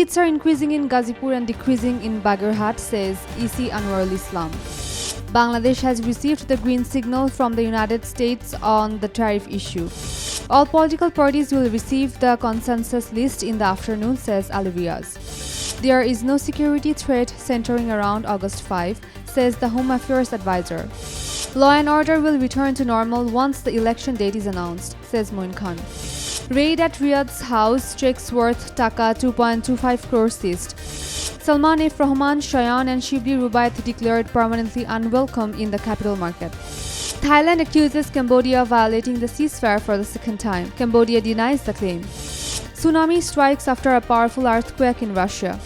Seats are increasing in Ghazipur and decreasing in Baridhara, says EC Anwarul Islam. Bangladesh has received the green signal from the United States on the tariff issue. All political parties will receive the consensus list in the afternoon, says Ali Riaz. There is no security threat centering around August 5, says the Home Affairs advisor. Law and order will return to normal once the election date is announced, says Moin Khan. Raid at Riyadh's house, checks worth Dhaka 2.25 crore seized. Salman F. Rahman, Shayan and Shibli Rubaiyat declared permanently unwelcome in the capital market. Thailand accuses Cambodia of violating the ceasefire for the second time. Cambodia denies the claim. Tsunami strikes after a powerful earthquake in Russia.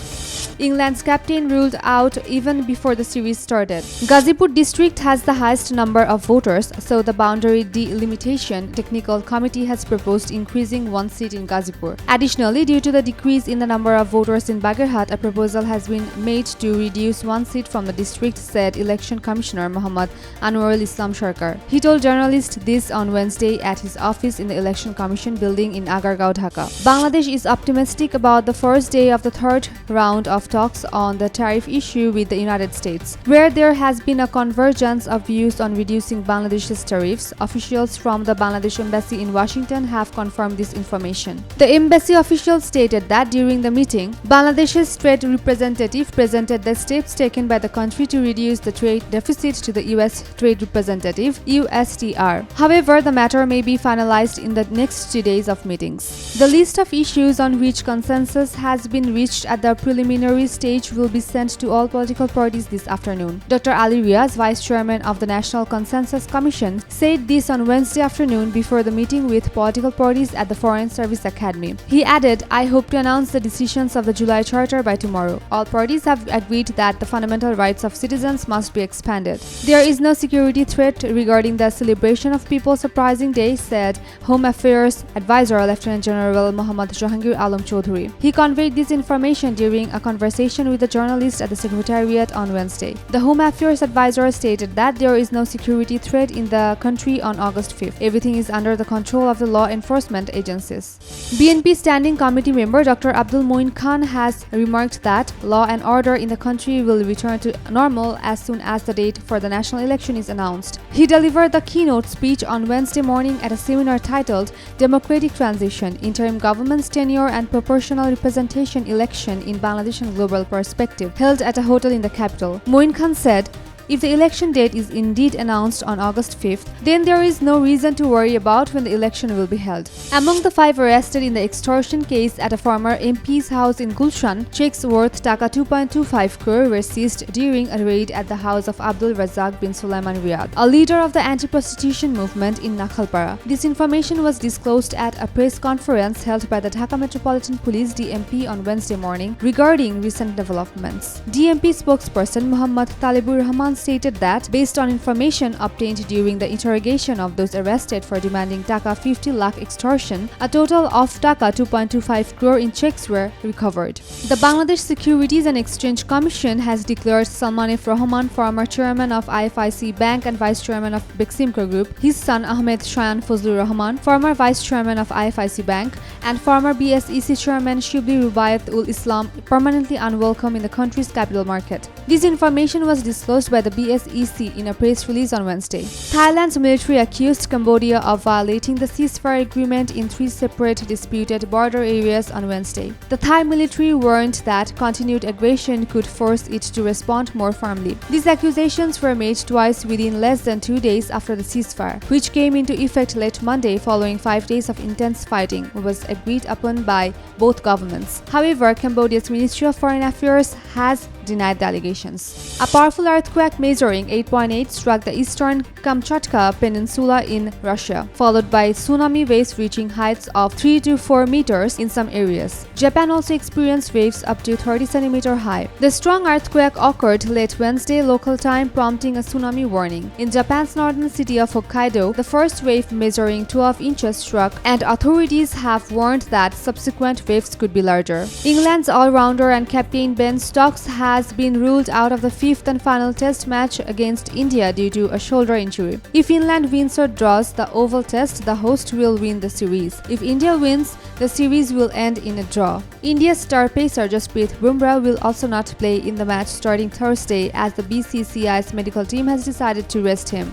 England's captain ruled out even before the series started. Ghazipur district has the highest number of voters, so the boundary delimitation technical committee has proposed increasing one seat in Ghazipur. Additionally, due to the decrease in the number of voters in Baridhara, a proposal has been made to reduce one seat from the district, said Election Commissioner Muhammad Anwarul Islam Sarkar. He told journalists this on Wednesday at his office in the Election Commission building in Agargaon, Dhaka. Bangladesh is optimistic about the first day of the third round of talks on the tariff issue with the United States, where there has been a convergence of views on reducing Bangladesh's tariffs. Officials from the Bangladesh embassy in Washington have confirmed this information. The embassy officials stated that during the meeting, Bangladesh's trade representative presented the steps taken by the country to reduce the trade deficit to the U.S. Trade Representative (USTR). However, the matter may be finalized in the next 2 days of meetings. The list of issues on which consensus has been reached at the preliminary stage will be sent to all political parties this afternoon. Dr. Ali Riaz, Vice Chairman of the National Consensus Commission, said this on Wednesday afternoon before the meeting with political parties at the Foreign Service Academy. He added, "I hope to announce the decisions of the July Charter by tomorrow. All parties have agreed that the fundamental rights of citizens must be expanded. There is no security threat regarding the celebration of People's Uprising Day," said Home Affairs Advisor Lieutenant General Muhammad Jahangir Alam Chaudhary. He conveyed this information during a conversation with a journalist at the Secretariat on Wednesday. The Home Affairs advisor stated that there is no security threat in the country on August 5th. Everything is under the control of the law enforcement agencies. BNP Standing Committee member Dr. Abdul Moin Khan has remarked that law and order in the country will return to normal as soon as the date for the national election is announced. He delivered the keynote speech on Wednesday morning at a seminar titled Democratic Transition, Interim Government's Tenure and Proportional Representation Election in Bangladesh and Global Perspective, held at a hotel in the capital. Moin Khan said, "If the election date is indeed announced on August 5th, then there is no reason to worry about when the election will be held." Among the 5 arrested in the extortion case at a former MP's house in Gulshan, checks worth Dhaka 2.25 crore were seized during a raid at the house of Abdul Razak bin Sulaiman Riyad, a leader of the anti-prostitution movement in Nakhalpara. This information was disclosed at a press conference held by the Dhaka Metropolitan Police DMP on Wednesday morning regarding recent developments. DMP spokesperson Muhammad Talibur Rahman stated that, based on information obtained during the interrogation of those arrested for demanding Dhaka 50 lakh extortion, a total of Dhaka 2.25 crore in checks were recovered. The Bangladesh Securities and Exchange Commission has declared Salman F. Rahman, former chairman of IFIC Bank and vice chairman of Beximco Group, his son Ahmed Shayan Fazlur Rahman, former vice chairman of IFIC Bank, and former BSEC chairman Shibli Rubaiyat ul Islam permanently unwelcome in the country's capital market. This information was disclosed by the BSEC in a press release on Wednesday. Thailand's military accused Cambodia of violating the ceasefire agreement in 3 separate disputed border areas on Wednesday. The Thai military warned that continued aggression could force it to respond more firmly. These accusations were made twice within less than 2 days after the ceasefire, which came into effect late Monday following 5 days of intense fighting, was agreed upon by both governments. However, Cambodia's Ministry of Foreign Affairs has denied the allegations. A powerful earthquake measuring 8.8 struck the eastern Kamchatka Peninsula in Russia, followed by tsunami waves reaching heights of 3 to 4 meters in some areas. Japan also experienced waves up to 30 cm high. The strong earthquake occurred late Wednesday local time, prompting a tsunami warning. In Japan's northern city of Hokkaido, the first wave measuring 12 inches struck, and authorities have warned that subsequent waves could be larger. England's all-rounder and captain Ben Stokes has has been ruled out of the fifth and final test match against India due to a shoulder injury. If England wins or draws the Oval Test, the host will win the series. If India wins, the series will end in a draw. India's star pacer Jasprit Bumrah will also not play in the match starting Thursday as the BCCI's medical team has decided to rest him.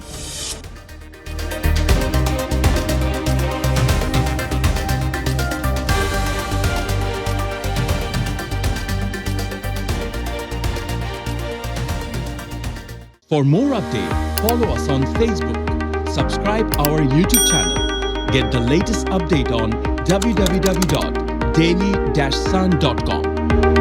For more updates, follow us on Facebook, subscribe our YouTube channel, get the latest update on www.daily-sun.com.